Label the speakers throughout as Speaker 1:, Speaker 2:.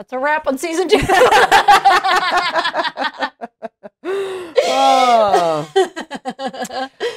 Speaker 1: That's a wrap on season 2.
Speaker 2: Oh.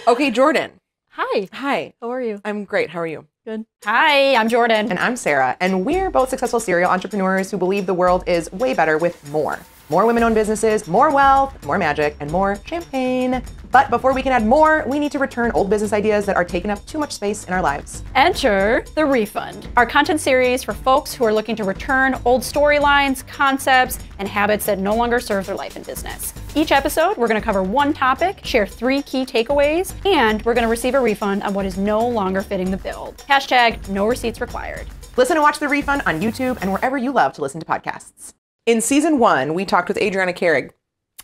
Speaker 2: Okay, Jordyn.
Speaker 1: Hi.
Speaker 2: Hi.
Speaker 1: How are you?
Speaker 2: I'm great. How are you?
Speaker 1: Good. Hi, I'm Jordyn.
Speaker 3: And I'm Sara, and we're both successful serial entrepreneurs who believe the world is way better with more. More women-owned businesses, more wealth, more magic, and more champagne. But before we can add more, we need to return old business ideas that are taking up too much space in our lives.
Speaker 1: Enter The Refund, our content series for folks who are looking to return old storylines, concepts, and habits that no longer serve their life in business. Each episode, we're going to cover one topic, share 3 key takeaways, and we're going to receive a refund on what is no longer fitting the bill. Hashtag no receipts required.
Speaker 3: Listen and watch The Refund on YouTube and wherever you love to listen to podcasts. In season 1, we talked with Adriana Carrig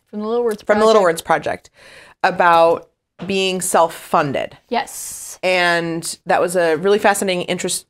Speaker 1: From the Little Words Project.
Speaker 3: from the Little Words Project about being self-funded.
Speaker 1: Yes.
Speaker 3: And that was a really fascinating episode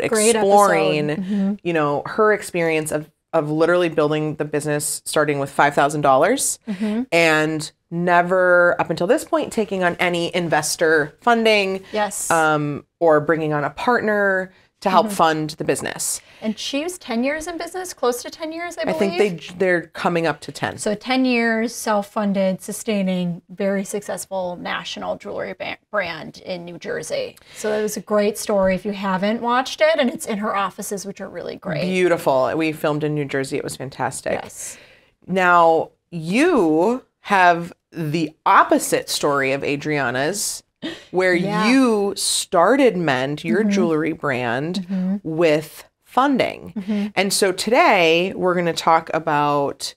Speaker 1: Great
Speaker 3: exploring,
Speaker 1: episode.
Speaker 3: you know, her experience of literally building the business starting with $5,000 and never up until this point taking on any investor funding.
Speaker 1: Yes.
Speaker 3: Or bringing on a partner to help fund the business.
Speaker 1: And she was 10 years in business, close to 10 years, I believe.
Speaker 3: I think they're coming up to 10.
Speaker 1: So 10 years, self-funded, sustaining, very successful national jewelry brand in New Jersey. So it was a great story if you haven't watched it, and it's in her offices, which are really great.
Speaker 3: Beautiful. We filmed in New Jersey. It was fantastic.
Speaker 1: Yes.
Speaker 3: Now, you have the opposite story of Adriana's, where you started Mend, your jewelry brand, with funding. And so today we're going to talk about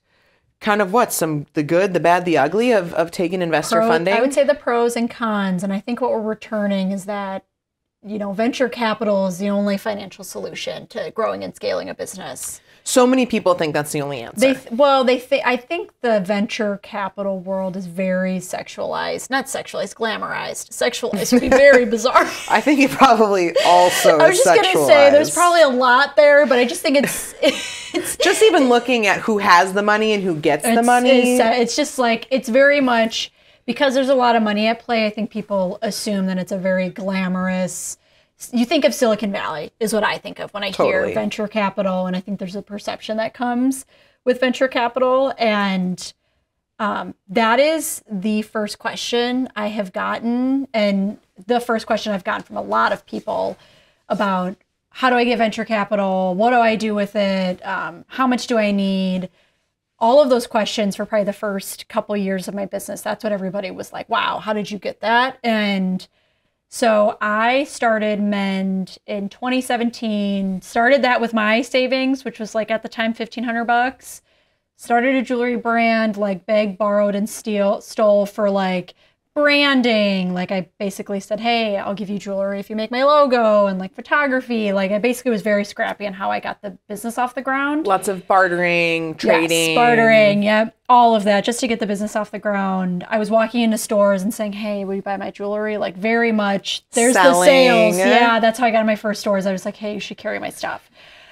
Speaker 3: kind of the good, the bad, the ugly of taking investor funding.
Speaker 1: I would say the pros and cons. And I think what we're returning is that, you know, venture capital is the only financial solution to growing and scaling a business.
Speaker 3: So many people think that's the only answer.
Speaker 1: I think the venture capital world is very sexualized, not sexualized, glamorized. Sexualized would be very bizarre.
Speaker 3: I think it probably also
Speaker 1: I was just going to say there's probably a lot there, but I just think it's
Speaker 3: just even looking at who has the money and who gets the money.
Speaker 1: It's just like, it's very much, because there's a lot of money at play, I think people assume that it's a very glamorous. You think of Silicon Valley is what I think of when I hear venture capital, and I think there's a perception that comes with venture capital, and that is the first question I have gotten, and the first question I've gotten from a lot of people about how do I get venture capital, what do I do with it, how much do I need? All of those questions for probably the first couple years of my business. That's what everybody was like, wow, how did you get that? And so I started Mend in 2017, started that with my savings, which was like at the time $1,500. Started a jewelry brand, like begged, borrowed, and stole for like branding. Like I basically said, hey, I'll give you jewelry if you make my logo, and like photography. Like I basically was very scrappy on how I got the business off the ground.
Speaker 3: Lots of bartering, trading.
Speaker 1: Yes, bartering, yep. All of that just to get the business off the ground. I was walking into stores and saying, hey, will you buy my jewelry? Like very much, there's the sales. Yeah, that's how I got in my first stores. I was like, hey, you should carry my stuff.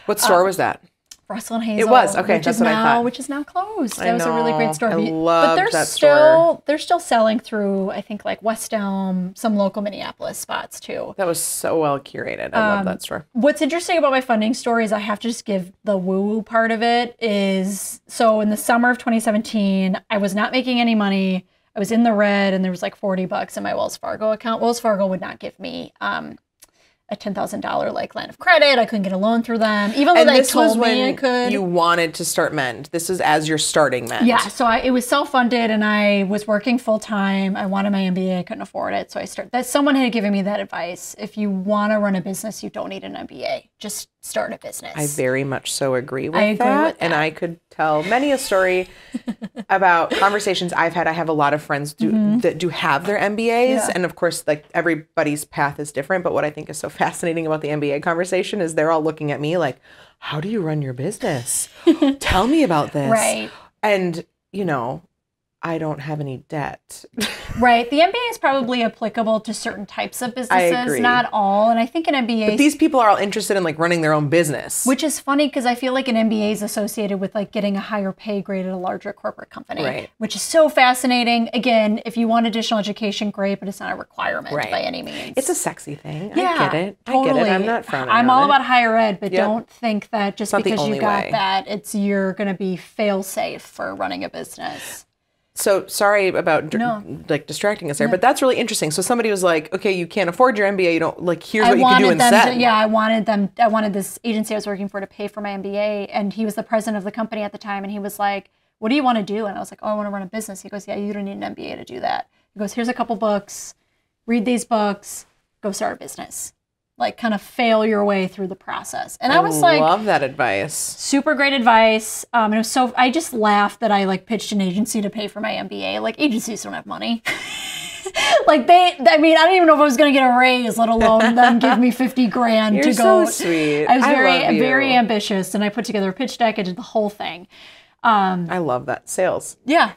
Speaker 3: What store was that?
Speaker 1: Russell and Hazel.
Speaker 3: It was, okay, that's what I thought.
Speaker 1: Which is now closed. That was a really great store.
Speaker 3: I loved that store.
Speaker 1: They're still selling through, I think, like West Elm, some local Minneapolis spots too.
Speaker 3: That was so well curated. I love that store.
Speaker 1: What's interesting about my funding story is I have to just give the woo-woo part of it is, so in the summer of 2017, I was not making any money. I was in the red, and there was like $40 in my Wells Fargo account. Wells Fargo would not give me a $10,000 like line of credit. I couldn't get a loan through them, even though they told me I could.
Speaker 3: You wanted to start Mend. This is as you're starting Mend.
Speaker 1: Yeah, so it was self-funded, and I was working full time. I wanted my MBA. I couldn't afford it, so I started. That someone had given me that advice. If you want to run a business, you don't need an MBA. Just start a business.
Speaker 3: I very much so agree with that. And I could tell many a story about conversations I've had. I have a lot of friends that do have their MBAs. And of course, like everybody's path is different. But what I think is so fascinating about the MBA conversation is they're all looking at me like, how do you run your business? Tell me about this.
Speaker 1: Right.
Speaker 3: And, you know, I don't have any debt.
Speaker 1: Right. The MBA is probably applicable to certain types of businesses, not all. And I think an MBA...
Speaker 3: But these people are all interested in like running their own business.
Speaker 1: Which is funny because I feel like an MBA is associated with like getting a higher pay grade at a larger corporate company.
Speaker 3: Right.
Speaker 1: Which is so fascinating. Again, if you want additional education, great, but it's not a requirement by any means.
Speaker 3: It's a sexy thing.
Speaker 1: Yeah,
Speaker 3: I get it.
Speaker 1: Totally.
Speaker 3: I get it. I'm not frowning
Speaker 1: I'm all
Speaker 3: on
Speaker 1: about higher ed, but don't think that just
Speaker 3: not
Speaker 1: because you got
Speaker 3: way.
Speaker 1: that, you're going to be fail-safe for running a business.
Speaker 3: So sorry about like distracting us there, but that's really interesting. So somebody was like, okay, you can't afford your MBA. You don't like, here's what you can do instead.
Speaker 1: I wanted this agency I was working for to pay for my MBA. And he was the president of the company at the time. And he was like, what do you want to do? And I was like, oh, I want to run a business. He goes, yeah, you don't need an MBA to do that. He goes, here's a couple books, read these books, go start a business. Like kind of fail your way through the process. And I was like,
Speaker 3: love that advice.
Speaker 1: Super great advice. And it was I just laughed that I like pitched an agency to pay for my MBA. Like agencies don't have money. Like I don't even know if I was going to get a raise, let alone them give me 50 grand
Speaker 3: You're
Speaker 1: to go.
Speaker 3: so sweet.
Speaker 1: I was very ambitious and I put together a pitch deck. I did the whole thing.
Speaker 3: I love that. Sales.
Speaker 1: Yeah.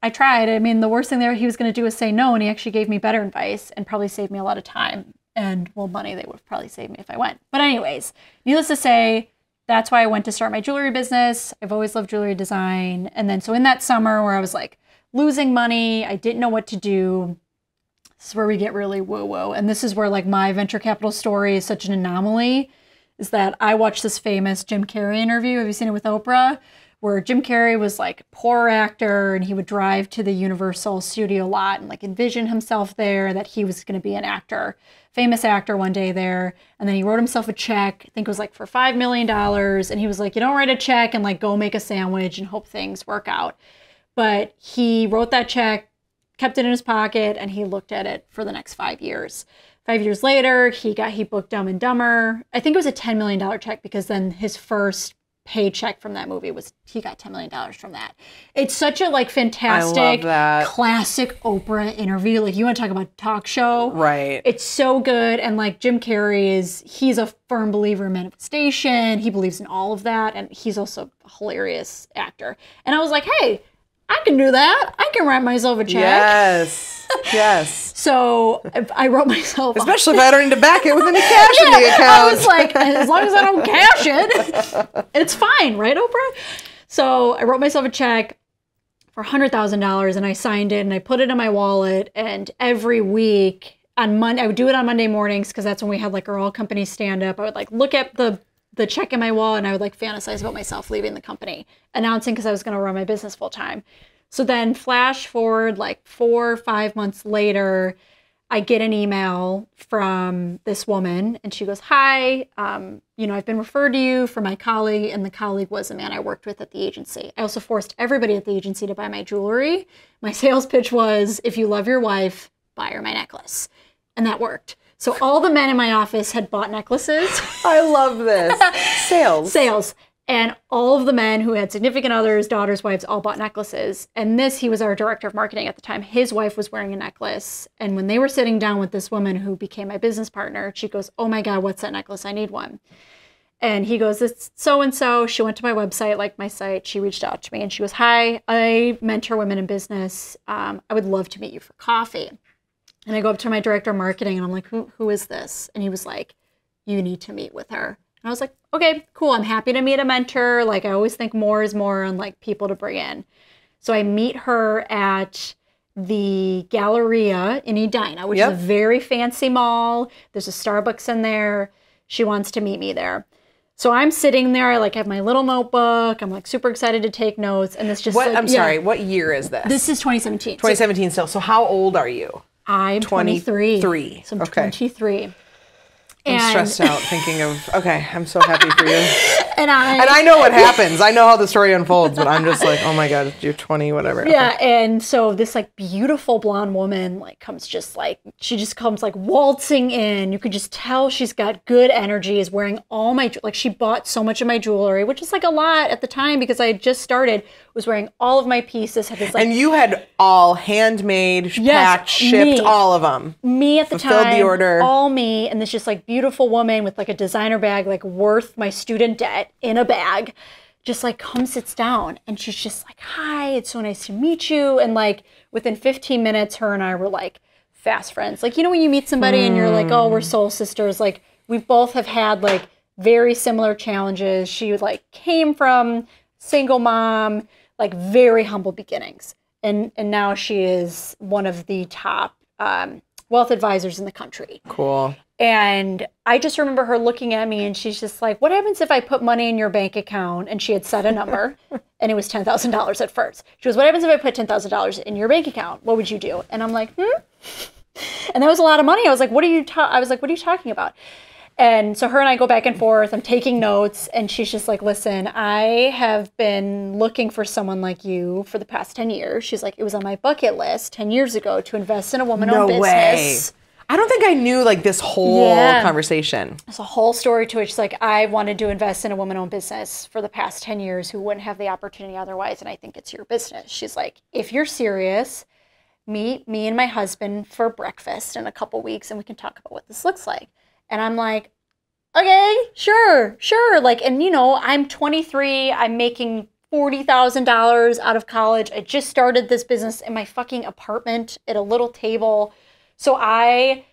Speaker 1: I tried. I mean, the worst thing he was going to do is say no. And he actually gave me better advice and probably saved me a lot of time. And, well, money they would have probably saved me if I went. But anyways, needless to say, that's why I went to start my jewelry business. I've always loved jewelry design. And then so in that summer where I was like losing money, I didn't know what to do. This is where we get really woo-woo. And this is where like my venture capital story is such an anomaly, is that I watched this famous Jim Carrey interview. Have you seen it with Oprah? Where Jim Carrey was like a poor actor and he would drive to the Universal studio lot and like envision himself there, that he was going to be an actor, famous actor one day there. And then he wrote himself a check, I think it was like for $5 million. And he was like, you don't write a check and like go make a sandwich and hope things work out. But he wrote that check, kept it in his pocket, and he looked at it for the next 5 years. 5 years later, he booked Dumb and Dumber. I think it was a $10 million check because then his first paycheck from that movie was he got $10 million from that. It's such a like fantastic classic Oprah interview. Like you want to talk about talk show,
Speaker 3: right? It's
Speaker 1: so good. And like Jim Carrey he's a firm believer in manifestation. He believes in all of that, and he's also a hilarious actor. And I was like, hey, I can do that. I can write myself a check.
Speaker 3: Yes.
Speaker 1: So I wrote myself,
Speaker 3: especially if I don't need to back it with any cash in the account.
Speaker 1: I was like, as long as I don't cash it, it's fine, right, Oprah? So I wrote myself a check for $100,000 and I signed it and I put it in my wallet. And every week on Monday, I would do it on Monday mornings because that's when we had like our all company stand up. I would like look at the check in my wallet and I would like fantasize about myself leaving the company, announcing because I was going to run my business full time. So then flash forward like 4 or 5 months later, I get an email from this woman and she goes, hi, I've been referred to you for my colleague, and the colleague was a man I worked with at the agency. I also forced everybody at the agency to buy my jewelry. My sales pitch was, if you love your wife, buy her my necklace. And that worked. So all the men in my office had bought necklaces.
Speaker 3: I love this. Sales.
Speaker 1: And all of the men who had significant others, daughters, wives, all bought necklaces. And he was our director of marketing at the time. His wife was wearing a necklace. And when they were sitting down with this woman who became my business partner, she goes, oh my God, what's that necklace? I need one. And he goes, it's so-and-so. She went to my website, like my site. She reached out to me and she goes, hi, I mentor women in business. I would love to meet you for coffee. And I go up to my director of marketing and I'm like, who is this? And he was like, you need to meet with her. And I was like, okay, cool. I'm happy to meet a mentor. Like I always think more is more on like people to bring in. So I meet her at the Galleria in Edina, which is a very fancy mall. There's a Starbucks in there. She wants to meet me there. So I'm sitting there, I like have my little notebook. I'm like super excited to take notes. And this just
Speaker 3: sorry, what year is this?
Speaker 1: This is 2017.
Speaker 3: 2017 still. So how old are you?
Speaker 1: I'm 23. So I'm 23.
Speaker 3: I'm stressed out thinking of, okay, I'm so happy for you.
Speaker 1: And
Speaker 3: I know what happens. I know how the story unfolds, but I'm just like, oh my God, you're 20, whatever.
Speaker 1: Yeah, okay. And so this like beautiful blonde woman she just comes like waltzing in. You could just tell she's got good energy, is wearing all my, like she bought so much of my jewelry, which is like a lot at the time because I had just started, was wearing all of my pieces. Had this, like,
Speaker 3: and you had all handmade, packed, shipped, all of them.
Speaker 1: Me at the time.
Speaker 3: Fulfilled the order.
Speaker 1: All me, and this just like beautiful woman with like a designer bag, like worth my student debt in a bag, just like sits down, and she's just like, hi, it's so nice to meet you. And like within 15 minutes, her and I were like fast friends. Like, you know, when you meet somebody and you're like, oh, we're soul sisters. Like we both have had like very similar challenges. She like came from single mom, like very humble beginnings. And now she is one of the top wealth advisors in the country.
Speaker 3: Cool.
Speaker 1: And I just remember her looking at me and she's just like, what happens if I put money in your bank account? And she had set a number and it was $10,000 at first. She goes, what happens if I put $10,000 in your bank account? What would you do? And I'm like, And that was a lot of money. I was like, what are you talking about? And so her and I go back and forth. I'm taking notes, and she's just like, listen, I have been looking for someone like you for the past 10 years. She's like, it was on my bucket list 10 years ago to invest in a woman-owned business.
Speaker 3: Way. I don't think I knew like this whole conversation.
Speaker 1: There's a whole story to it. She's like, I wanted to invest in a woman-owned business for the past 10 years who wouldn't have the opportunity otherwise, and I think it's your business. She's like, if you're serious, meet me and my husband for breakfast in a couple weeks, and we can talk about what this looks like. And I'm like, okay, sure. Like, and you know, I'm 23, I'm making $40,000 out of college. I just started this business in my fucking apartment at a little table. So I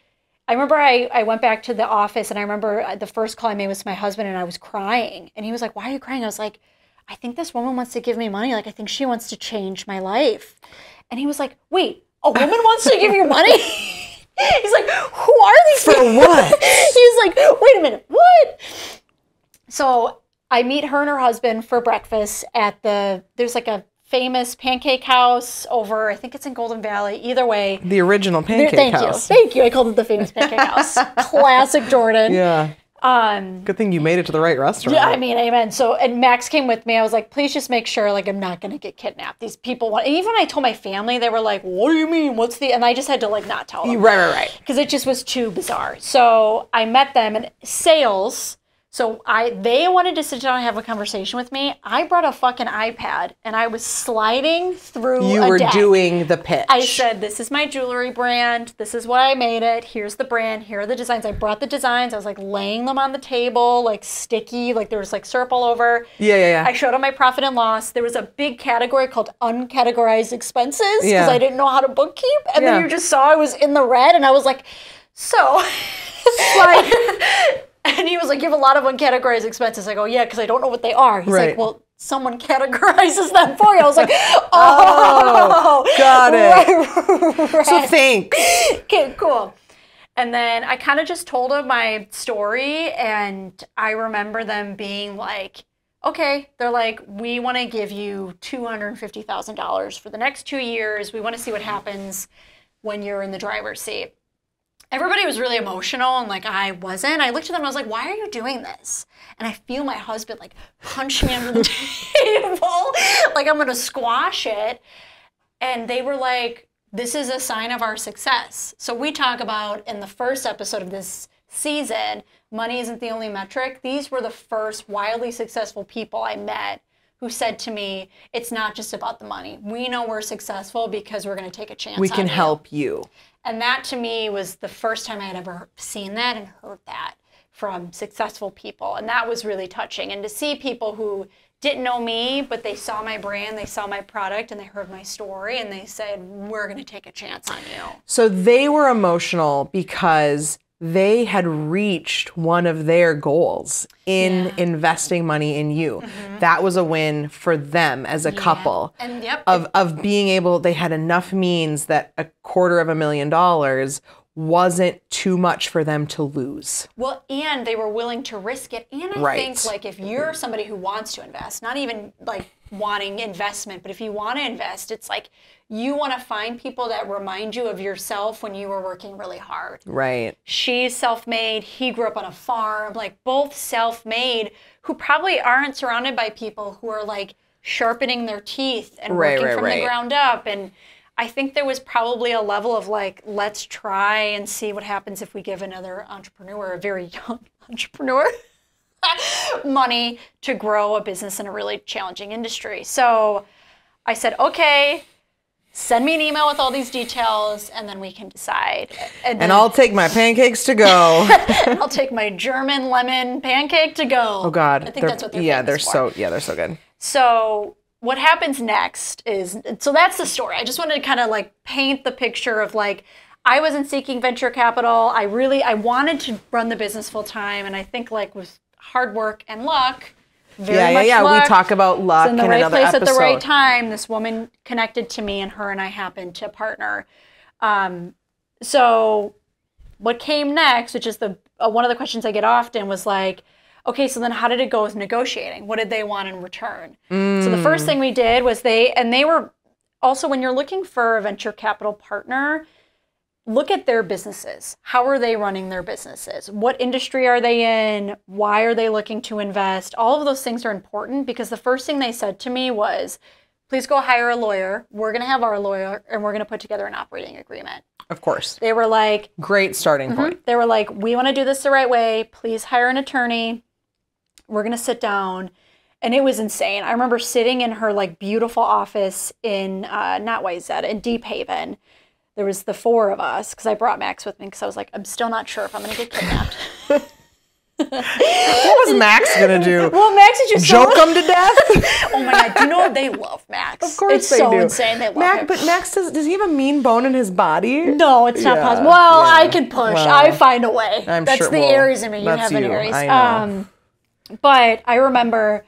Speaker 1: remember I went back to the office, and I remember the first call I made was to my husband, and I was crying. And he was like, why are you crying? I was like, I think this woman wants to give me money. Like, I think she wants to change my life. And he was like, wait, a woman wants to give you money? He's like, who are these
Speaker 3: people? For what?
Speaker 1: He's like, wait a minute, what? So I meet her and her husband for breakfast at there's like a famous pancake house over, I think it's in Golden Valley. Either way.
Speaker 3: The original pancake house.
Speaker 1: Thank you. I called it the famous pancake house. Classic Jordyn.
Speaker 3: Yeah. Good thing you made it to the right restaurant.
Speaker 1: Yeah, I mean, amen. So, and Max came with me. I was like, please just make sure, like, I'm not going to get kidnapped. These people want, and even when I told my family, they were like, what do you mean? And I just had to, like, not tell them.
Speaker 3: Right.
Speaker 1: Because it just was too bizarre. So I met them in sales. So they wanted to sit down and have a conversation with me. I brought a fucking iPad, and I was sliding through
Speaker 3: You were doing the pitch.
Speaker 1: I said, this is my jewelry brand. This is what I made it. Here's the brand. Here are the designs. I brought the designs. I was like laying them on the table, like sticky, like there was like syrup all over.
Speaker 3: Yeah.
Speaker 1: I showed them my profit and loss. There was a big category called uncategorized expenses because I didn't know how to bookkeep. And then you just saw I was in the red, and I was like, so... And he was like, you have a lot of uncategorized expenses. I go, yeah, because I don't know what they are. He's like, well, someone categorizes them for you. I was like, oh,
Speaker 3: got it. Right. So thanks.
Speaker 1: Okay, cool. And then I kind of just told him my story, and I remember them being like, okay, they're like, we want to give you $250,000 for the next 2 years. We want to see what happens when you're in the driver's seat. Everybody was really emotional, and like I wasn't. I looked at them and I was like, why are you doing this? And I feel my husband like punch me under the table, like I'm gonna squash it. And they were like, this is a sign of our success. So we talk about in the first episode of this season, money isn't the only metric. These were the first wildly successful people I met who said to me, it's not just about the money. We know we're successful because we're gonna take a chance on you.
Speaker 3: We can help you.
Speaker 1: And that to me was the first time I had ever seen that and heard that from successful people. And that was really touching. And to see people who didn't know me, but they saw my brand, they saw my product, and they heard my story, and they said, we're going to take a chance on you.
Speaker 3: So they were emotional because they had reached one of their goals in investing money in you. Mm-hmm. That was a win for them as a couple.
Speaker 1: And
Speaker 3: of being able, they had enough means that $250,000 wasn't too much for them to lose.
Speaker 1: Well, and they were willing to risk it. And I think like if you're somebody who wants to invest, not even like wanting investment, but if you want to invest, it's like you want to find people that remind you of yourself when you were working really hard.
Speaker 3: Right.
Speaker 1: She's self-made. He grew up on a farm, like both self-made, who probably aren't surrounded by people who are like sharpening their teeth and working from the ground up. And I think there was probably a level of like, let's try and see what happens if we give another entrepreneur, a very young entrepreneur, money to grow a business in a really challenging industry. So I said, okay, Send me an email with all these details, and then we can decide.
Speaker 3: And I'll take my pancakes to go.
Speaker 1: I'll take my German lemon pancake to go.
Speaker 3: Oh God,
Speaker 1: I think that's what they're famous for.
Speaker 3: They're so good.
Speaker 1: So what happens next is, so that's the story. I just wanted to kind of like paint the picture of like, I wasn't seeking venture capital. I wanted to run the business full time, and I think like with hard work and luck. Very much luck.
Speaker 3: We talk about luck
Speaker 1: in the
Speaker 3: in
Speaker 1: right
Speaker 3: another
Speaker 1: place
Speaker 3: episode.
Speaker 1: at the right time. This woman connected to me, and her and I happened to partner. So what came next, which is one of the questions I get often, was like, okay, so then how did it go with negotiating? What did they want in return? So the first thing we did was they were also, when you're looking for a venture capital partner, look at their businesses. How are they running their businesses? What industry are they in? Why are they looking to invest? All of those things are important, because the first thing they said to me was, please go hire a lawyer. We're going to have our lawyer, and we're going to put together an operating agreement.
Speaker 3: Of course.
Speaker 1: They were like...
Speaker 3: Great starting point.
Speaker 1: They were like, we want to do this the right way. Please hire an attorney. We're going to sit down. And it was insane. I remember sitting in her like beautiful office in, not YZ, in Deep Haven. There was the 4 of us, because I brought Max with me, because I was like, I'm still not sure if I'm going to get kidnapped.
Speaker 3: What was Max going to do?
Speaker 1: Well, Max is just
Speaker 3: joke him to death?
Speaker 1: Oh my God. You know, they love Max.
Speaker 3: Of course they do.
Speaker 1: It's so insane. They love him.
Speaker 3: But Max, does he have a mean bone in his body?
Speaker 1: No, it's not possible. Well, I can push.
Speaker 3: Well,
Speaker 1: I find a way.
Speaker 3: That's
Speaker 1: sure, the Aries in me. You have an Aries.
Speaker 3: I know.
Speaker 1: But I remember...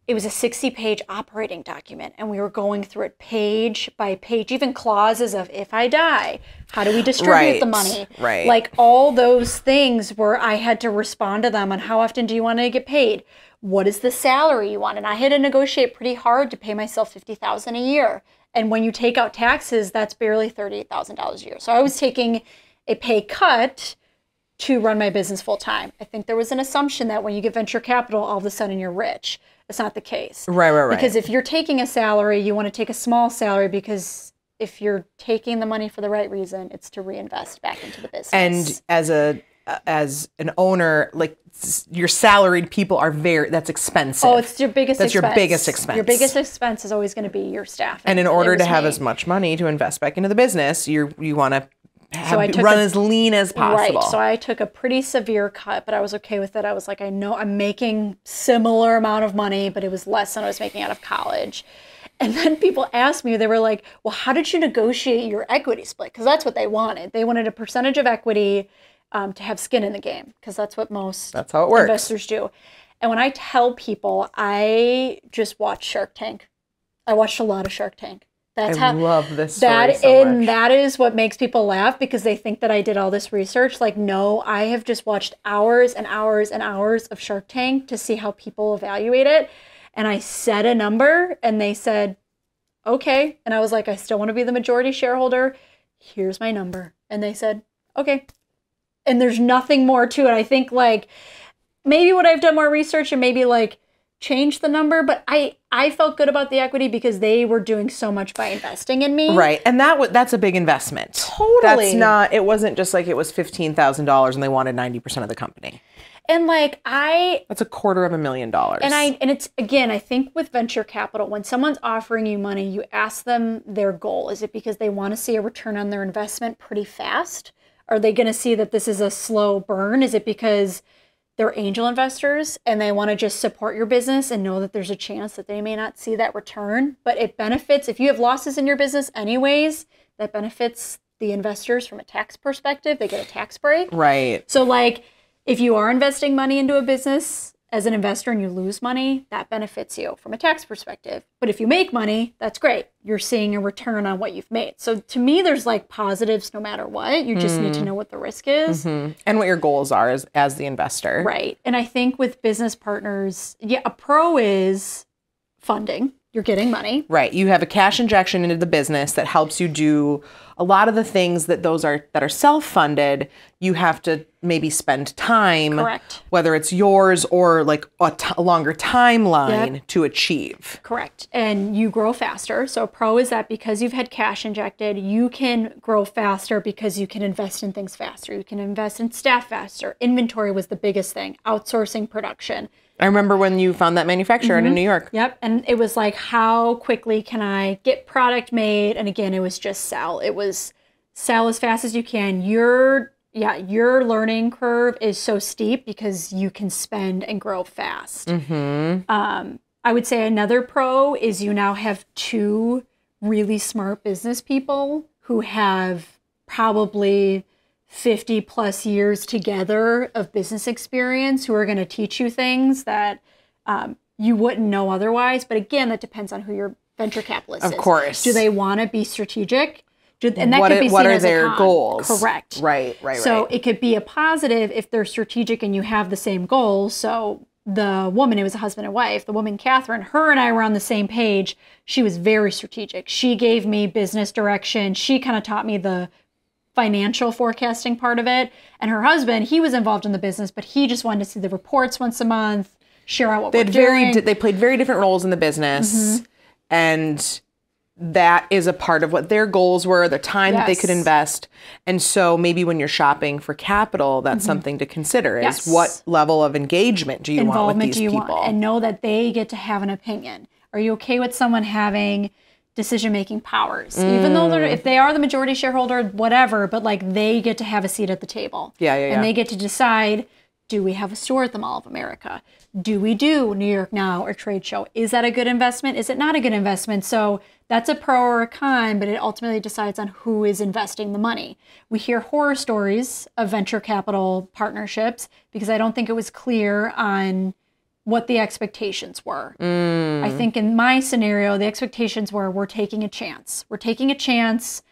Speaker 1: It was a 60-page operating document, and we were going through it page by page, even clauses of, if I die, how do we distribute the money?
Speaker 3: Right.
Speaker 1: Like all those things where I had to respond to them on how often do you want to get paid? What is the salary you want? And I had to negotiate pretty hard to pay myself $50,000 a year. And when you take out taxes, that's barely $38,000 a year. So I was taking a pay cut to run my business full time. I think there was an assumption that when you get venture capital, all of a sudden you're rich. It's not the case.
Speaker 3: Right.
Speaker 1: Because if you're taking a salary, you want to take a small salary, because if you're taking the money for the right reason, it's to reinvest back into the business.
Speaker 3: And as an owner, like your salaried people are that's expensive.
Speaker 1: Oh, it's your biggest expense.
Speaker 3: That's your biggest expense.
Speaker 1: Your biggest expense is always going to be your staff.
Speaker 3: And in order to have as much money to invest back into the business, you want to run as lean as possible.
Speaker 1: Right. So I took a pretty severe cut, but I was okay with it. I was like, I know I'm making similar amount of money, but it was less than I was making out of college. And then people asked me, they were like, well, how did you negotiate your equity split? Because that's what they wanted. They wanted a percentage of equity to have skin in the game, because that's what most investors do. And when I tell people, I just watched Shark Tank. I watched a lot of Shark Tank.
Speaker 3: I love this story so much.
Speaker 1: That is what makes people laugh, because they think that I did all this research. Like, no, I have just watched hours and hours and hours of Shark Tank to see how people evaluate it. And I said a number, and they said, okay. And I was like, I still want to be the majority shareholder. Here's my number. And they said, okay. And there's nothing more to it. I think like maybe would I've done more research and maybe like change the number, but I felt good about the equity because they were doing so much by investing in me.
Speaker 3: Right. And that's a big investment.
Speaker 1: Totally.
Speaker 3: It wasn't just like it was $15,000 and they wanted 90% of the company.
Speaker 1: And like
Speaker 3: that's $250,000.
Speaker 1: And it's, again, I think with venture capital, when someone's offering you money, you ask them their goal. Is it because they want to see a return on their investment pretty fast? Are they going to see that this is a slow burn? Is it because they're angel investors and they want to just support your business and know that there's a chance that they may not see that return? But it benefits, if you have losses in your business anyways, that benefits the investors from a tax perspective. They get a tax break.
Speaker 3: Right.
Speaker 1: So like, if you are investing money into a business as an investor and you lose money, that benefits you from a tax perspective. But if you make money, that's great. You're seeing a return on what you've made. So to me, there's like positives no matter what. You just need to know what the risk is.
Speaker 3: Mm-hmm. And what your goals are as the investor.
Speaker 1: Right. And I think with business partners, a pro is funding. You're getting money.
Speaker 3: Right. You have a cash injection into the business that helps you do a lot of the things that are self-funded. You have to maybe spend time,
Speaker 1: correct,
Speaker 3: whether it's yours or like a longer timeline to achieve.
Speaker 1: Correct. And you grow faster. So pro is that because you've had cash injected, you can grow faster because you can invest in things faster. You can invest in staff faster. Inventory was the biggest thing. Outsourcing production.
Speaker 3: I remember when you found that manufacturer in New York.
Speaker 1: Yep. And it was like, how quickly can I get product made? And again, it was just sell. It was sell as fast as you can. Your learning curve is so steep because you can spend and grow fast. I would say another pro is you now have 2 really smart business people who have probably 50 plus years together of business experience who are going to teach you things that you wouldn't know otherwise. But again, that depends on who your venture capitalist is.
Speaker 3: Of course.
Speaker 1: Do they want to be strategic? And that
Speaker 3: what
Speaker 1: could be
Speaker 3: what
Speaker 1: seen
Speaker 3: are
Speaker 1: as a
Speaker 3: their
Speaker 1: con.
Speaker 3: goals?
Speaker 1: Correct.
Speaker 3: Right.
Speaker 1: So it could be a positive if they're strategic and you have the same goals. So the woman, it was a husband and wife, the woman, Catherine, her and I were on the same page. She was very strategic. She gave me business direction. She kind of taught me the financial forecasting part of it. And her husband, he was involved in the business, but he just wanted to see the reports once a month, share out what we're doing.
Speaker 3: They played very different roles in the business. And that is a part of what their goals were, the time that they could invest. And so maybe when you're shopping for capital, that's something to consider is what level of engagement do you want with these people?
Speaker 1: And know that they get to have an opinion. Are you okay with someone having decision-making powers? Even though if they are the majority shareholder, whatever, but like they get to have a seat at the table. And they get to decide, do we have a store at the Mall of America? Do we do New York Now or trade show? Is that a good investment? Is it not a good investment? So that's a pro or a con, but it ultimately decides on who is investing the money. We hear horror stories of venture capital partnerships because I don't think it was clear on what the expectations were. I think in my scenario, the expectations were we're taking a chance. We're taking a chance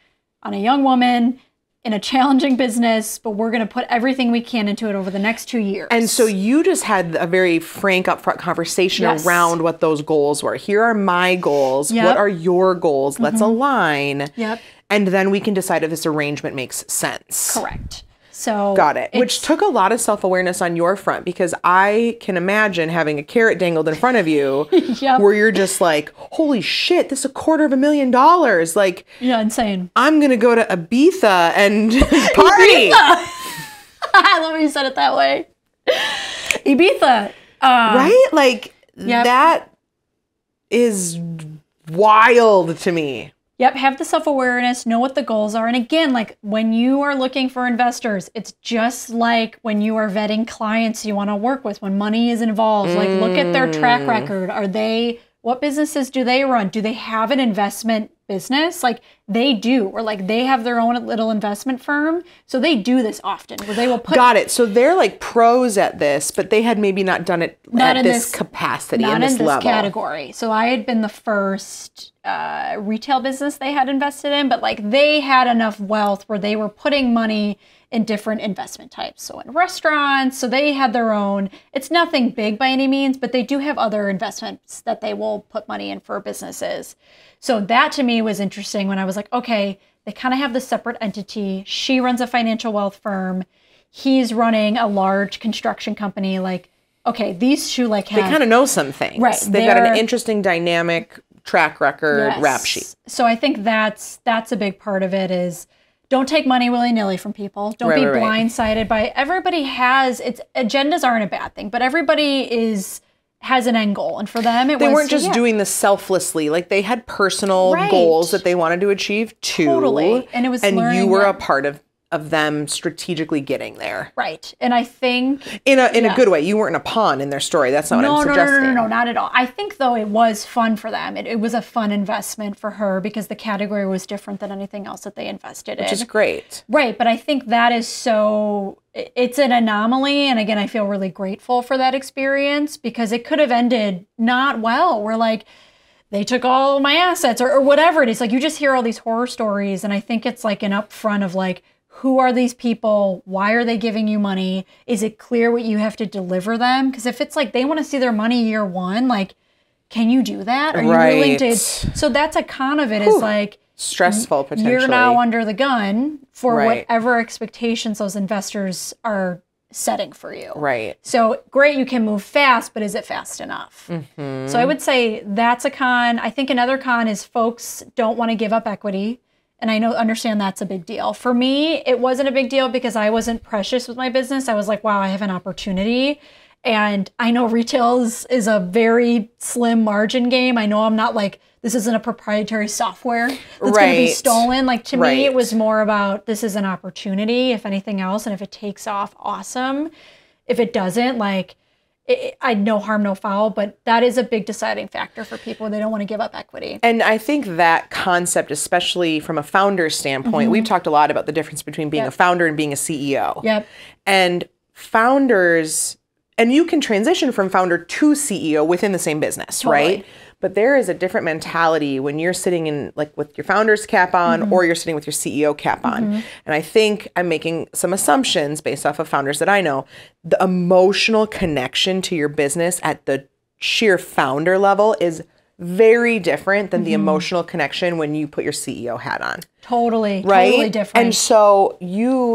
Speaker 1: on a young woman in a challenging business, but we're going to put everything we can into it over the next 2 years.
Speaker 3: And so you just had a very frank, upfront conversation around what those goals were. Here are my goals. What are your goals? Let's align. And then we can decide if this arrangement makes sense.
Speaker 1: Correct. So
Speaker 3: got it. Which took a lot of self-awareness on your front, because I can imagine having a carrot dangled in front of you where you're just like, holy shit, this is $250,000. Like,
Speaker 1: insane.
Speaker 3: I'm going to go to Ibiza and party.
Speaker 1: I love how you said it that way. Ibiza.
Speaker 3: Right? Like, that is wild to me.
Speaker 1: Yep, have the self-awareness, know what the goals are. And again, like when you are looking for investors, it's just like when you are vetting clients you want to work with, when money is involved. Like look at their track record. What businesses do they run? Do they have an investment business? Like they do, or like they have their own little investment firm. So they do this often where they will put...
Speaker 3: Got it. So they're like pros at this, but they had maybe not done it at this capacity,
Speaker 1: not
Speaker 3: in this level.
Speaker 1: Category. So I had been the first retail business they had invested in, but like they had enough wealth where they were putting money in different investment types. So in restaurants, so they had their own, it's nothing big by any means, but they do have other investments that they will put money in for businesses. So that to me was interesting when I was like, okay, they kind of have this separate entity. She runs a financial wealth firm. He's running a large construction company. Like, okay, these two like have...
Speaker 3: They kind of know some things.
Speaker 1: Right.
Speaker 3: They've got an interesting dynamic track record, rap sheet.
Speaker 1: So I think that's a big part of it is don't take money willy-nilly from people. Don't be blindsided by everybody agendas aren't a bad thing, but everybody has an end goal. And for them,
Speaker 3: they weren't just doing this selflessly. Like they had personal goals that they wanted to achieve too.
Speaker 1: Totally. And it was
Speaker 3: you were a part of them strategically getting there.
Speaker 1: Right. And I think...
Speaker 3: In a good way. You weren't a pawn in their story. That's not what I'm suggesting.
Speaker 1: No, not at all. I think, though, it was fun for them. It was a fun investment for her because the category was different than anything else that they invested in.
Speaker 3: Which is great.
Speaker 1: Right. But I think that is so... It's an anomaly. And again, I feel really grateful for that experience because it could have ended not well. We're like... They took all my assets or whatever it is. Like you just hear all these horror stories. And I think it's like an upfront of like, who are these people? Why are they giving you money? Is it clear what you have to deliver them? Because if it's like they want to see their money year one, like, can you do that? Are you willing to? So that's a con of it is like
Speaker 3: stressful potentially.
Speaker 1: You're now under the gun for whatever expectations those investors are setting for you.
Speaker 3: Right.
Speaker 1: So great, you can move fast, but is it fast enough? So I would say that's a con. I think another con is folks don't want to give up equity. And I understand that's a big deal. For me, it wasn't a big deal because I wasn't precious with my business. I was like, wow, I have an opportunity. And I know retail is a very slim margin game. I know I'm not like, this isn't a proprietary software that's going to be stolen. Like to me, it was more about this is an opportunity, if anything else. And if it takes off, awesome. If it doesn't, like, I no harm, no foul, but that is a big deciding factor for people. They don't want to give up equity.
Speaker 3: And I think that concept, especially from a founder's standpoint, we've talked a lot about the difference between being a founder and being a CEO.
Speaker 1: Yep.
Speaker 3: And founders, and you can transition from founder to CEO within the same business, right? But there is a different mentality when you're sitting in like with your founder's cap on or you're sitting with your CEO cap on. And I think I'm making some assumptions based off of founders that I know. The emotional connection to your business at the sheer founder level is very different than the emotional connection when you put your CEO hat on.
Speaker 1: Totally.
Speaker 3: Right?
Speaker 1: Totally different.
Speaker 3: And so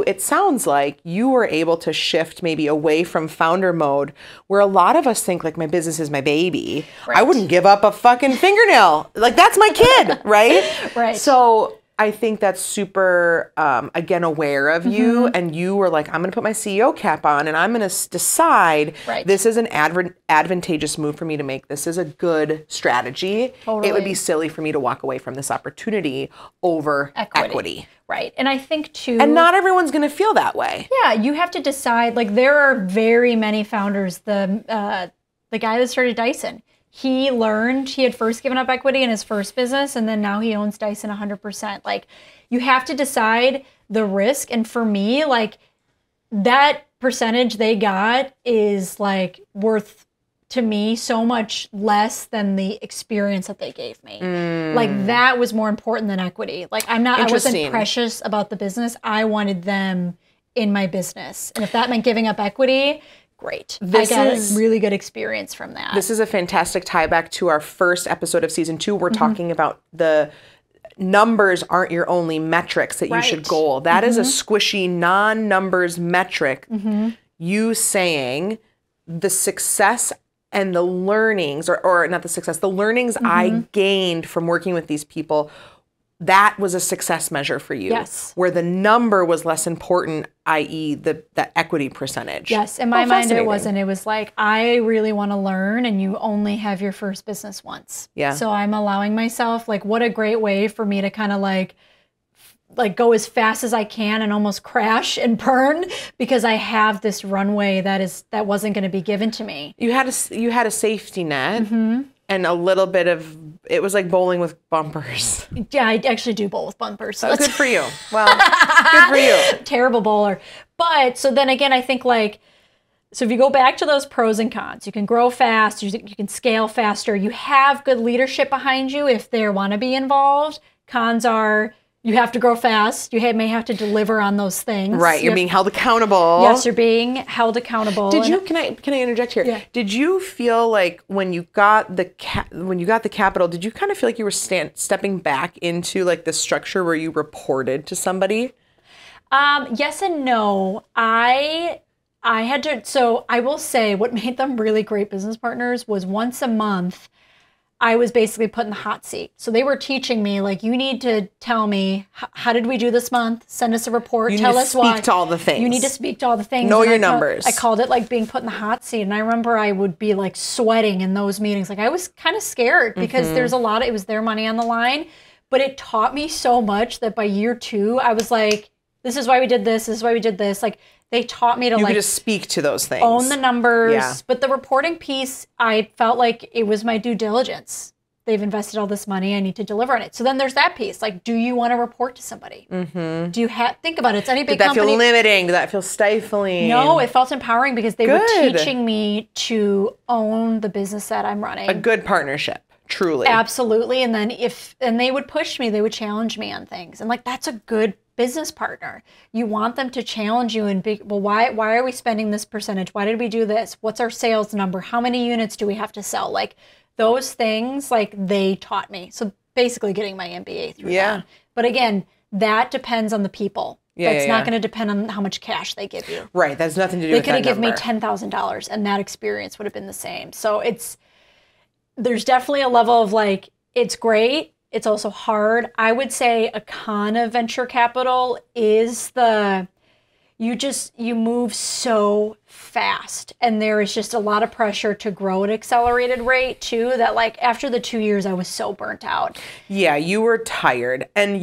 Speaker 3: it sounds like you were able to shift maybe away from founder mode where a lot of us think like my business is my baby.
Speaker 1: Right.
Speaker 3: I wouldn't give up a fucking fingernail. Like that's my kid, right?
Speaker 1: Right.
Speaker 3: So I think that's super, again, aware of you. And you were like, I'm going to put my CEO cap on and I'm going to decide this is an advantageous move for me to make. This is a good strategy.
Speaker 1: Totally.
Speaker 3: It would be silly for me to walk away from this opportunity over equity.
Speaker 1: Right. And I think too.
Speaker 3: And not everyone's going to feel that way.
Speaker 1: Yeah. You have to decide, like there are very many founders. The guy that started Dyson, he learned he had first given up equity in his first business, and then now he owns Dyson 100%. Like, you have to decide the risk. And for me, like, that percentage they got is, like, worth, to me, so much less than the experience that they gave me. Like, that was more important than equity. Like, I wasn't precious about the business. I wanted them in my business. And if that meant giving up equity, great. I got a really good experience from that.
Speaker 3: This is a fantastic tie back to our first episode of season 2. We're talking about the numbers aren't your only metrics that you should goal. That is a squishy non-numbers metric. You saying the success and the learnings, or not the success, the learnings I gained from working with these people, that was a success measure for you.
Speaker 1: Yes.
Speaker 3: Where the number was less important, i.e. that equity percentage.
Speaker 1: Yes. In my mind, it wasn't. It was like, I really want to learn, and you only have your first business once.
Speaker 3: Yeah.
Speaker 1: So I'm allowing myself, like, what a great way for me to kind of like go as fast as I can and almost crash and burn because I have this runway that wasn't going to be given to me.
Speaker 3: You had a safety net. And a little bit of, it was like bowling with bumpers.
Speaker 1: Yeah, I actually do bowl with bumpers. So
Speaker 3: good for you. Well, good for you.
Speaker 1: Terrible bowler. But so then again, I think like, so if you go back to those pros and cons, you can grow fast, you can scale faster, you have good leadership behind you if they want to be involved. Cons are, you have to grow fast. You may have to deliver on those things.
Speaker 3: Right, you're being held accountable.
Speaker 1: Yes, you're being held accountable.
Speaker 3: Can I interject here?
Speaker 1: Yeah.
Speaker 3: Did you feel like when you got the capital, did you kind of feel like you were stepping back into like the structure where you reported to somebody?
Speaker 1: Yes and no. I had to. So I will say, what made them really great business partners was once a month, I was basically put in the hot seat. So they were teaching me, like, you need to tell me, how did we do this month? Send us a report. Tell us why.
Speaker 3: You need to speak to all the things.
Speaker 1: You need to speak to all the things.
Speaker 3: Know your numbers.
Speaker 1: I called it, like, being put in the hot seat. And I remember I would be, like, sweating in those meetings. Like, I was kind of scared because there's a lot of, it was their money on the line. But it taught me so much that by year 2, I was like, this is why we did this. This is why we did this. Like, they taught me to
Speaker 3: you could just speak to those things.
Speaker 1: Own the numbers.
Speaker 3: Yeah.
Speaker 1: But the reporting piece, I felt like it was my due diligence. They've invested all this money. I need to deliver on it. So then there's that piece. Like, do you want to report to somebody? Do you think about it? It's any big company.
Speaker 3: Did that feel limiting? Did that feel stifling?
Speaker 1: No, it felt empowering because they were teaching me to own the business that I'm running.
Speaker 3: A good partnership, truly.
Speaker 1: Absolutely. And then they would push me, they would challenge me on things. And like, that's a good business partner. You want them to challenge you and be, well, why are we spending this percentage? Why did we do this? What's our sales number? How many units do we have to sell? Like, those things, like, they taught me. So basically getting my MBA through that. But again, that depends on the people. That's not going to depend on how much cash they give you.
Speaker 3: Right. That's nothing to do with that
Speaker 1: number. They could have given me $10,000 and that experience would have been the same. So there's definitely a level of like, it's great. It's also hard. I would say a con of venture capital is you move so fast, and there is just a lot of pressure to grow at accelerated rate too, that like after the 2 years I was so burnt out.
Speaker 3: Yeah, you were tired, and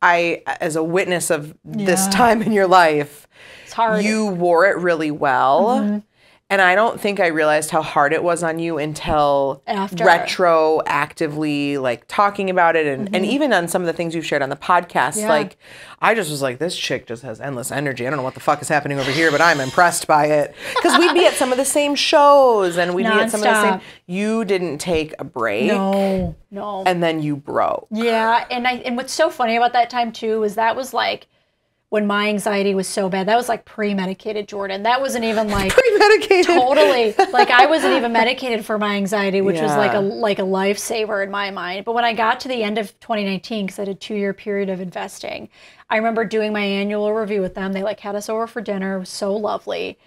Speaker 3: I as a witness of this time in your life,
Speaker 1: it's hard.
Speaker 3: You wore it really well. And I don't think I realized how hard it was on you until retroactively, like, talking about it. And even on some of the things you've shared on the podcast, like, I just was like, this chick just has endless energy. I don't know what the fuck is happening over here, but I'm impressed by it. Because we'd be at some of the same shows, and we'd be at some of the same... You didn't take a break.
Speaker 1: No.
Speaker 3: And then you broke.
Speaker 1: Yeah, and what's so funny about that time, too, is that was, like, when my anxiety was so bad. That was like pre-medicated Jordyn. That wasn't even like
Speaker 3: pre-medicated.
Speaker 1: Totally. Like I wasn't even medicated for my anxiety, which was like a lifesaver in my mind. But when I got to the end of 2019, because I had a 2-year period of investing, I remember doing my annual review with them. They like had us over for dinner. It was so lovely.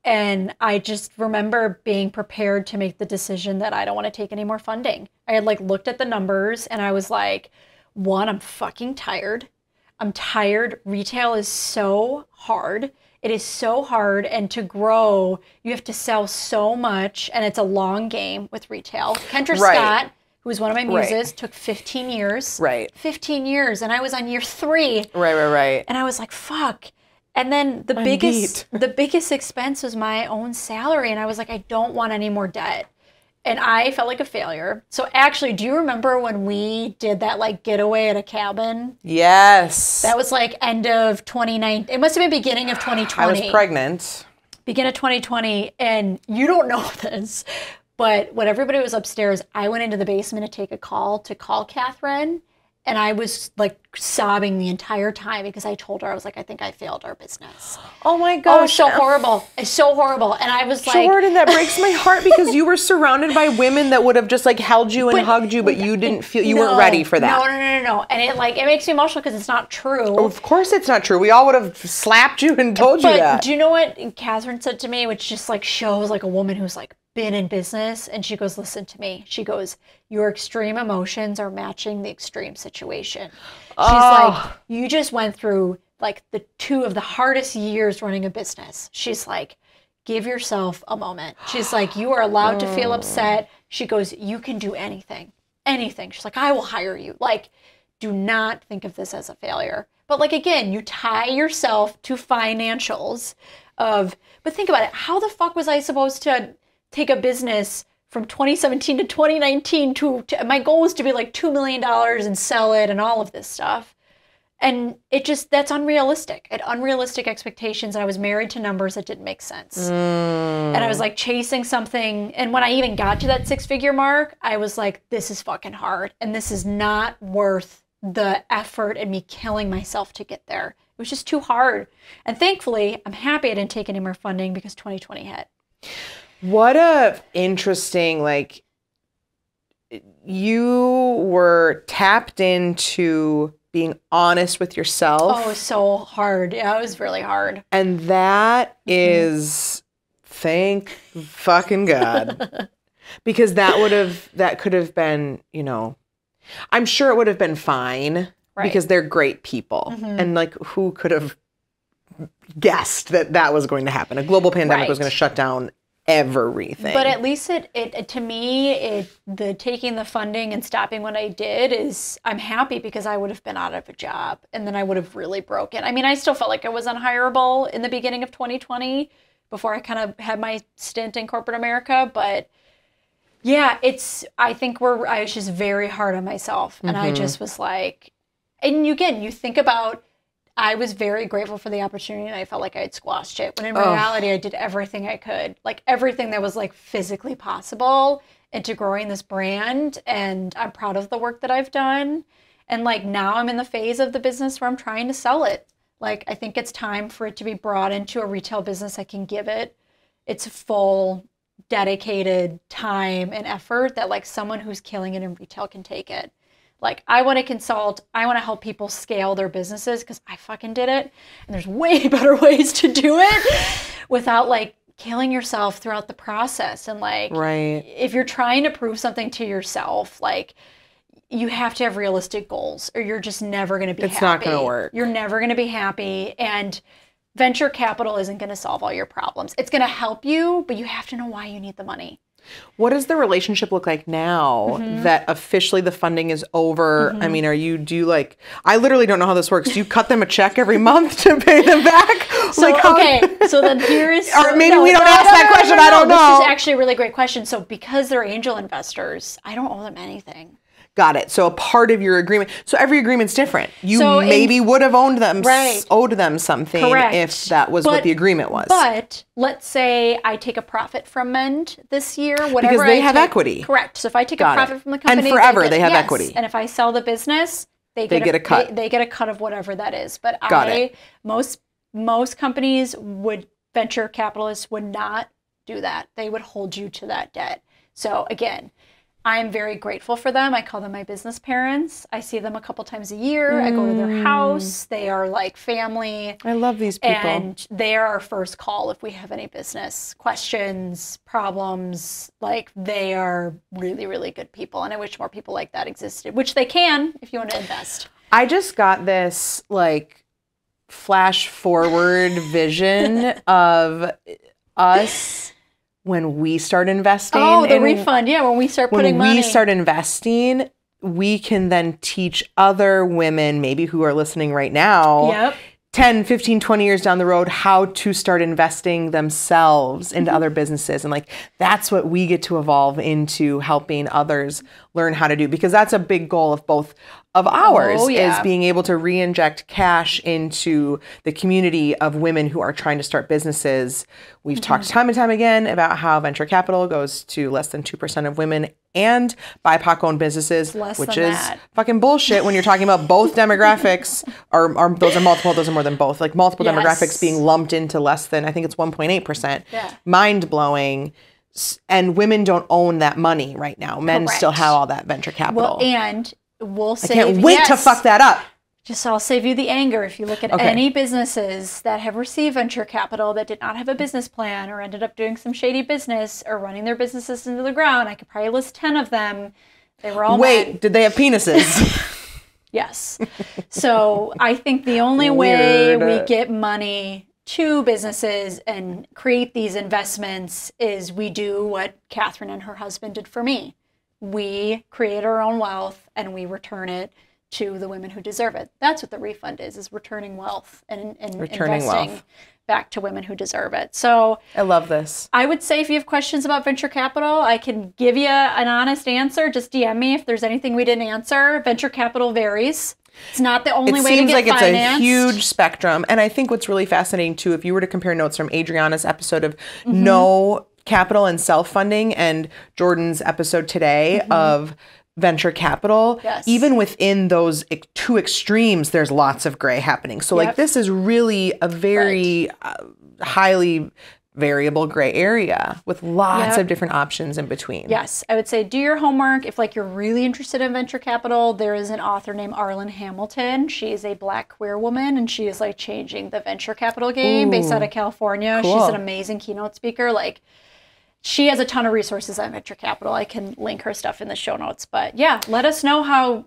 Speaker 1: And I just remember being prepared to make the decision that I don't want to take any more funding. I had like looked at the numbers and I was like, one, I'm fucking tired. I'm tired. Retail is so hard. It is so hard. And to grow, you have to sell so much. And it's a long game with retail. Kendra Scott, who was one of my muses, took 15 years. 15 years. And I was on year 3.
Speaker 3: Right.
Speaker 1: And I was like, fuck. And then the biggest expense was my own salary. And I was like, I don't want any more debt. And I felt like a failure. So actually, do you remember when we did that like getaway at a cabin?
Speaker 3: Yes.
Speaker 1: That was like end of 2019. It must have been beginning of 2020.
Speaker 3: I was pregnant.
Speaker 1: Beginning of 2020. And you don't know this, but when everybody was upstairs, I went into the basement to take a call Catherine. And I was like sobbing the entire time because I told her, I was like, I think I failed our business.
Speaker 3: Oh my gosh.
Speaker 1: Oh, it's so horrible. It's so horrible. And I was like...
Speaker 3: Jordyn, that breaks my heart because you were surrounded by women that would have just like held you and hugged you, but you didn't feel, you weren't ready for that.
Speaker 1: No. And it makes me emotional because it's not true.
Speaker 3: Of course it's not true. We all would have slapped you and told you that.
Speaker 1: But do you know what Catherine said to me, which just like shows like a woman who's like been in business, and she goes, listen to me. She goes, your extreme emotions are matching the extreme situation. She's like, you just went through like the 2 of the hardest years running a business. She's like, give yourself a moment. She's like, you are allowed to feel upset. She goes, you can do anything. She's like, I will hire you. Like, do not think of this as a failure. But like, again, you tie yourself to financials but think about it. How the fuck was I supposed to take a business from 2017 to 2019 to my goal was to be like $2 million and sell it and all of this stuff. And that's unrealistic. I had unrealistic expectations. And I was married to numbers that didn't make sense. And I was like chasing something. And when I even got to that 6-figure mark, I was like, this is fucking hard. And this is not worth the effort and me killing myself to get there. It was just too hard. And thankfully, I'm happy I didn't take any more funding because 2020 hit.
Speaker 3: What a interesting, like, you were tapped into being honest with yourself.
Speaker 1: Oh, so hard. Yeah, it was really hard.
Speaker 3: And that is, thank fucking God. Because that could have been, you know, I'm sure it would have been fine because they're great people. And like, who could have guessed that was going to happen? A global pandemic was going to shut down everything.
Speaker 1: But at least it to me, the taking the funding and stopping what I did is, I'm happy because I would have been out of a job and then I would have really broken. I mean, I still felt like I was unhireable in the beginning of 2020 before I kind of had my stint in corporate America. But yeah, I was just very hard on myself. And I just was like, and again, you think about, I was very grateful for the opportunity and I felt like I had squashed it. When in reality, I did everything I could, like everything that was like physically possible into growing this brand. And I'm proud of the work that I've done. And like now I'm in the phase of the business where I'm trying to sell it. Like, I think it's time for it to be brought into a retail business. I can give it its full dedicated time and effort that like someone who's killing it in retail can take it. Like, I want to consult, I want to help people scale their businesses because I fucking did it. And there's way better ways to do it without like killing yourself throughout the process. And like, if you're trying to prove something to yourself, like, you have to have realistic goals or you're just never going to be happy.
Speaker 3: It's not going to work.
Speaker 1: You're never going to be happy. And venture capital isn't going to solve all your problems. It's going to help you, but you have to know why you need the money.
Speaker 3: What does the relationship look like now that officially the funding is over? I mean, I literally don't know how this works. Do you cut them a check every month to pay them back?
Speaker 1: So, so then here's...
Speaker 3: Or maybe we don't ask that question. I don't know.
Speaker 1: This is actually a really great question. So because they're angel investors, I don't owe them anything.
Speaker 3: Got it. So a part of your agreement. So every agreement's different. You maybe would have owed them something if that was what the agreement was.
Speaker 1: But let's say I take a profit from Mend this year, whatever.
Speaker 3: Because they have equity.
Speaker 1: Correct. So if I take a profit from the company,
Speaker 3: and forever they have equity.
Speaker 1: And if I sell the business, they get a cut. They get a cut of whatever that is. But most companies venture capitalists would not do that. They would hold you to that debt. So again, I'm very grateful for them. I call them my business parents. I see them a couple times a year. I go to their house. They are like family.
Speaker 3: I love these people.
Speaker 1: And they are our first call if we have any business questions, problems. Like, they are really, really good people. And I wish more people like that existed, which they can if you want to invest.
Speaker 3: I just got this like flash forward vision of us when we start investing.
Speaker 1: Oh, the refund. Yeah, when we start putting money.
Speaker 3: When we start investing, we can then teach other women, maybe who are listening right now, 10, 15, 20 years down the road, how to start investing themselves into other businesses. And like, that's what we get to evolve into, helping others learn how to do, because that's a big goal of both of ours, is being able to re-inject cash into the community of women who are trying to start businesses. We've talked time and time again about how venture capital goes to less than 2% of women and BIPOC-owned businesses, which is fucking bullshit when you're talking about both demographics, or those are multiple, those are more than both, like multiple demographics being lumped into less than, I think it's 1.8%. Mind-blowing. And women don't own that money right now. Men still have all that venture capital.
Speaker 1: Well, and we'll save,
Speaker 3: I can't wait to fuck that up.
Speaker 1: Just I'll save you the anger. If you look at any businesses that have received venture capital that did not have a business plan or ended up doing some shady business or running their businesses into the ground, I could probably list 10 of them. They were all men.
Speaker 3: Did they have penises?
Speaker 1: Yes. So I think the only way we get money to businesses and create these investments is we do what Catherine and her husband did for me. We create our own wealth and we return it to the women who deserve it. That's what the refund is returning wealth and investing back to women who deserve it. So
Speaker 3: I love this.
Speaker 1: I would say if you have questions about venture capital, I can give you an honest answer. Just DM me if there's anything we didn't answer. Venture capital varies. It's not the only way to get financed. It seems like it's a huge spectrum.
Speaker 3: And I think what's really fascinating too, if you were to compare notes from Adriana's episode of no capital and self-funding and Jordyn's episode today of venture capital, even within those two extremes, there's lots of gray happening. So like this is really a very highly variable gray area with lots of different options in between.
Speaker 1: Yes, I would say do your homework. If like you're really interested in venture capital, there is an author named Arlen Hamilton. She is a Black queer woman and she is like changing the venture capital game based out of California. Cool. She's an amazing keynote speaker. Like, she has a ton of resources on venture capital. I can link her stuff in the show notes. But yeah, let us know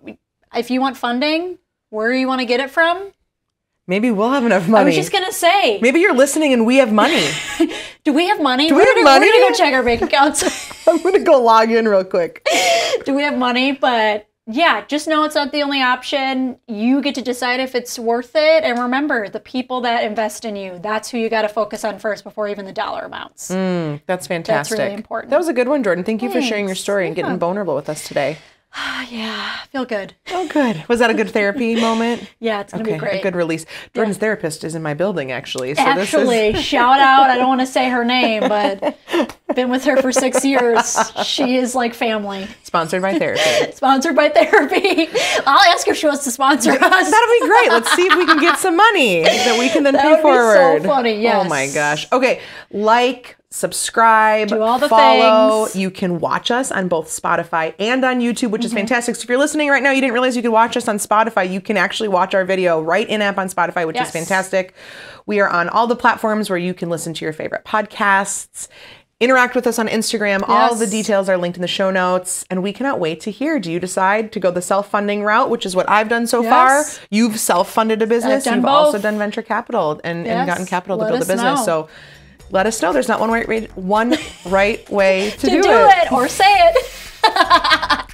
Speaker 1: if you want funding, where you want to get it from.
Speaker 3: Maybe we'll have enough money.
Speaker 1: I was just going to say.
Speaker 3: Maybe you're listening and we have money.
Speaker 1: Do we have money?
Speaker 3: We're going to
Speaker 1: go check our bank accounts.
Speaker 3: I'm going to go log in real quick.
Speaker 1: Do we have money? But yeah, just know it's not the only option. You get to decide if it's worth it. And remember, the people that invest in you, that's who you got to focus on first before even the dollar amounts.
Speaker 3: That's fantastic.
Speaker 1: That's really important.
Speaker 3: That was a good one, Jordyn. Thank you for sharing your story and getting vulnerable with us today.
Speaker 1: Yeah, feel good.
Speaker 3: Oh, good. Was that a good therapy moment?
Speaker 1: Yeah, it's going to be great.
Speaker 3: A good release. Jordyn's therapist is in my building, actually. So
Speaker 1: shout out. I don't want to say her name, but been with her for 6 years. She is like family.
Speaker 3: Sponsored by therapy.
Speaker 1: Sponsored by therapy. I'll ask her if she wants to sponsor us.
Speaker 3: That'll be great. Let's see if we can get some money that we can then pay forward.
Speaker 1: That would be so funny, yes.
Speaker 3: Oh my gosh. Okay, subscribe,
Speaker 1: do all the
Speaker 3: follow.
Speaker 1: things.
Speaker 3: You can watch us on both Spotify and on YouTube, which is fantastic. So if you're listening right now, you didn't realize you could watch us on Spotify. You can actually watch our video right in-app on Spotify, which is fantastic. We are on all the platforms where you can listen to your favorite podcasts. Interact with us on Instagram. Yes. All the details are linked in the show notes. And we cannot wait to hear. Do you decide to go the self-funding route, which is what I've done so far? You've self-funded a business. You've also done venture capital and gotten capital to build a business. So let us know. There's not one right way to do it.
Speaker 1: Or say it.